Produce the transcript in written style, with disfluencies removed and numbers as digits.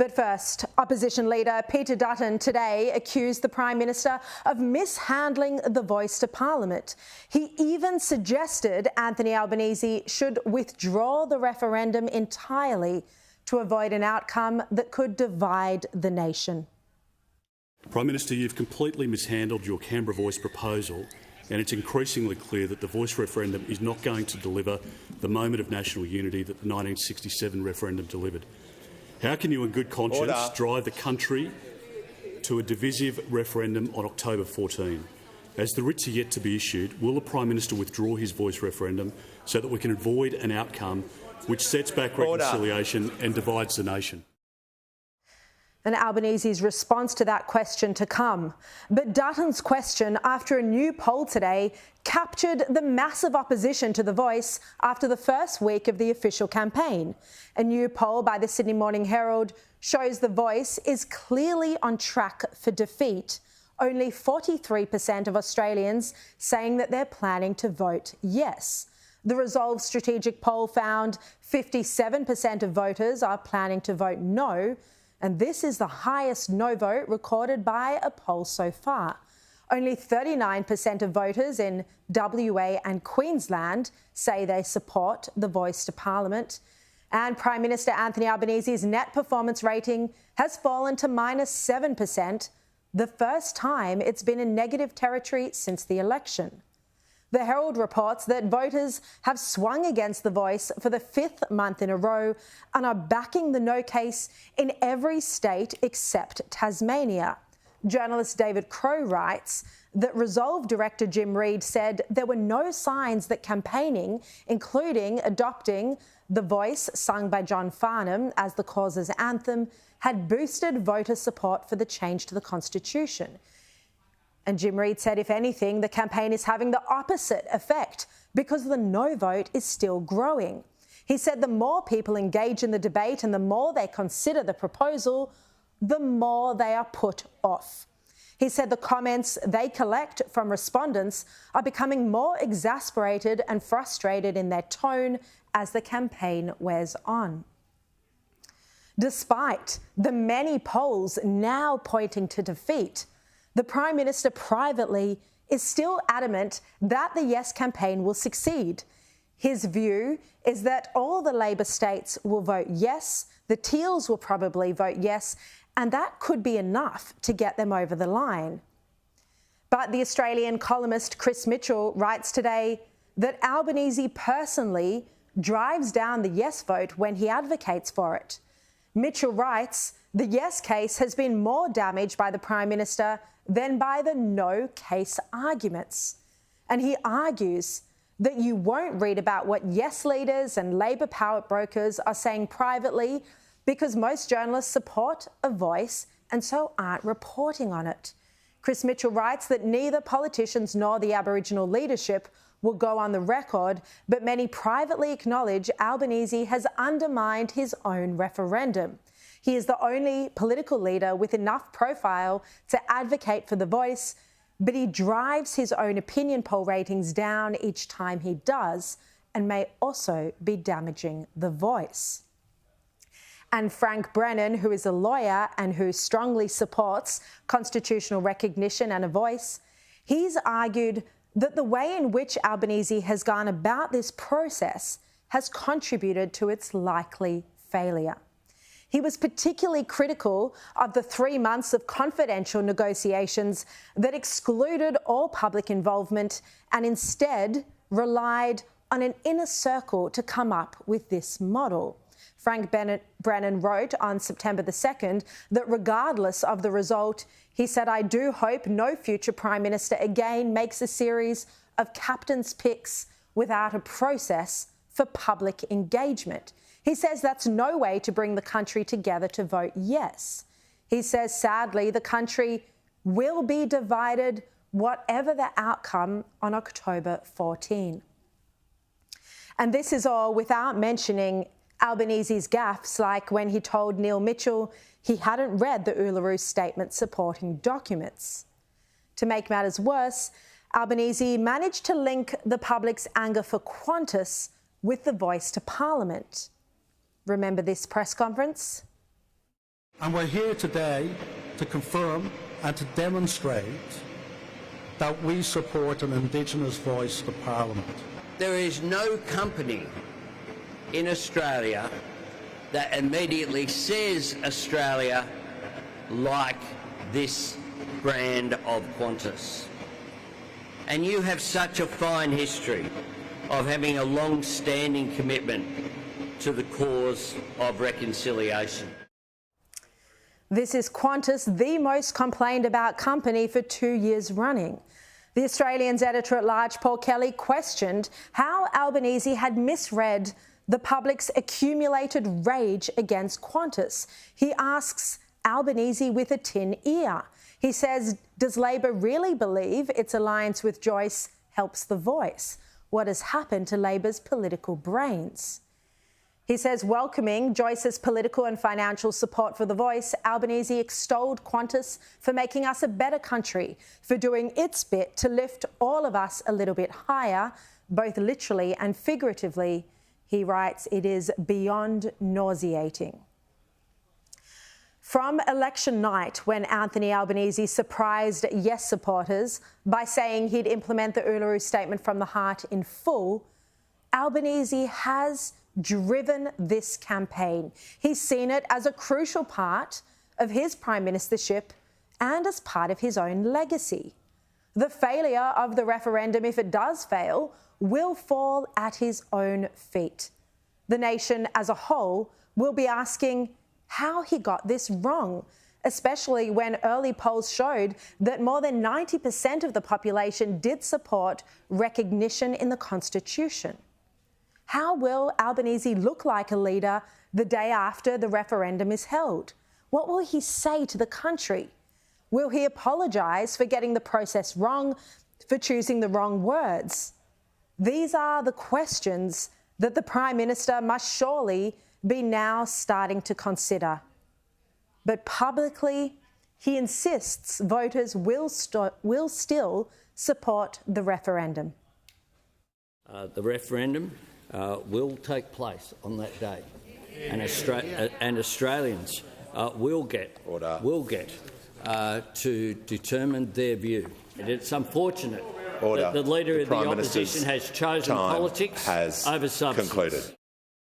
But first, opposition leader Peter Dutton today accused the Prime Minister of mishandling the voice to Parliament. He even suggested Anthony Albanese should withdraw the referendum entirely to avoid an outcome that could divide the nation. Prime Minister, you've completely mishandled your Canberra Voice proposal, and it's increasingly clear that the voice referendum is not going to deliver the moment of national unity that the 1967 referendum delivered. How can you in good conscience drive the country to a divisive referendum on October 14? As the writs are yet to be issued, will the Prime Minister withdraw his voice referendum so that we can avoid an outcome which sets back reconciliation and divides the nation? And Albanese's response to that question to come. But Dutton's question after a new poll today captured the massive opposition to the voice after the first week of the official campaign. A new poll by the Sydney Morning Herald shows the voice is clearly on track for defeat. Only 43% of Australians saying that they're planning to vote yes. The Resolve strategic poll found 57% of voters are planning to vote no, and this is the highest no vote recorded by a poll so far. Only 39% of voters in WA and Queensland say they support the voice to Parliament. And Prime Minister Anthony Albanese's net performance rating has fallen to -7%, the first time it's been in negative territory since the election. The Herald reports that voters have swung against the voice for the 5th month in a row and are backing the no case in every state except Tasmania. Journalist David Crowe writes that Resolve director Jim Reid said there were no signs that campaigning, including adopting The Voice sung by John Farnham as the cause's anthem, had boosted voter support for the change to the Constitution. And Jim Reid said, if anything, the campaign is having the opposite effect because the no vote is still growing. He said the more people engage in the debate and the more they consider the proposal, the more they are put off. He said the comments they collect from respondents are becoming more exasperated and frustrated in their tone as the campaign wears on. Despite the many polls now pointing to defeat, the Prime Minister privately is still adamant that the Yes campaign will succeed. His view is that all the Labor states will vote yes, the Teals will probably vote yes, and that could be enough to get them over the line. But the Australian columnist Chris Mitchell writes today that Albanese personally drives down the yes vote when he advocates for it. Mitchell writes, the yes case has been more damaged by the Prime Minister than by the no case arguments. And he argues that you won't read about what yes leaders and Labor power brokers are saying privately because most journalists support a voice and so aren't reporting on it. Chris Mitchell writes that neither politicians nor the Aboriginal leadership will go on the record, but many privately acknowledge Albanese has undermined his own referendum. He is the only political leader with enough profile to advocate for the voice, but he drives his own opinion poll ratings down each time he does and may also be damaging the voice. And Frank Brennan, who is a lawyer and who strongly supports constitutional recognition and a voice, he's argued that the way in which Albanese has gone about this process has contributed to its likely failure. He was particularly critical of the 3 months of confidential negotiations that excluded all public involvement and instead relied on an inner circle to come up with this model. Frank Brennan wrote on September the 2nd that regardless of the result, he said, I do hope no future Prime Minister again makes a series of captain's picks without a process for public engagement. He says that's no way to bring the country together to vote yes. He says, sadly, the country will be divided whatever the outcome on October 14. And this is all without mentioning Albanese's gaffes, like when he told Neil Mitchell he hadn't read the Uluru Statement supporting documents. To make matters worse, Albanese managed to link the public's anger for Qantas with the voice to Parliament. Remember this press conference? And we're here today to confirm and to demonstrate that we support an Indigenous voice to Parliament. There is no company in Australia that immediately says Australia like this brand of Qantas. And you have such a fine history of having a long-standing commitment to the cause of reconciliation. This is Qantas, the most complained about company for 2 years running. The Australian's editor-at-large, Paul Kelly, questioned how Albanese had misread the public's accumulated rage against Qantas. He asks Albanese with a tin ear. He says, does Labor really believe its alliance with Joyce helps the voice? What has happened to Labor's political brains? He says, welcoming Joyce's political and financial support for the voice, Albanese extolled Qantas for making us a better country, for doing its bit to lift all of us a little bit higher, both literally and figuratively. He writes, it is beyond nauseating. From election night, when Anthony Albanese surprised Yes supporters by saying he'd implement the Uluru Statement from the Heart in full, Albanese has driven this campaign. He's seen it as a crucial part of his prime ministership and as part of his own legacy. The failure of the referendum, if it does fail, will fall at his own feet. The nation as a whole will be asking how he got this wrong, especially when early polls showed that more than 90% of the population did support recognition in the Constitution. How will Albanese look like a leader the day after the referendum is held? What will he say to the country? Will he apologise for getting the process wrong, for choosing the wrong words? These are the questions that the Prime Minister must surely be now starting to consider. But publicly, he insists voters will still support the referendum. The referendum will take place on that day, and Australians will get to determine their view. And it's unfortunate that the Leader of the Opposition has chosen politics over substance.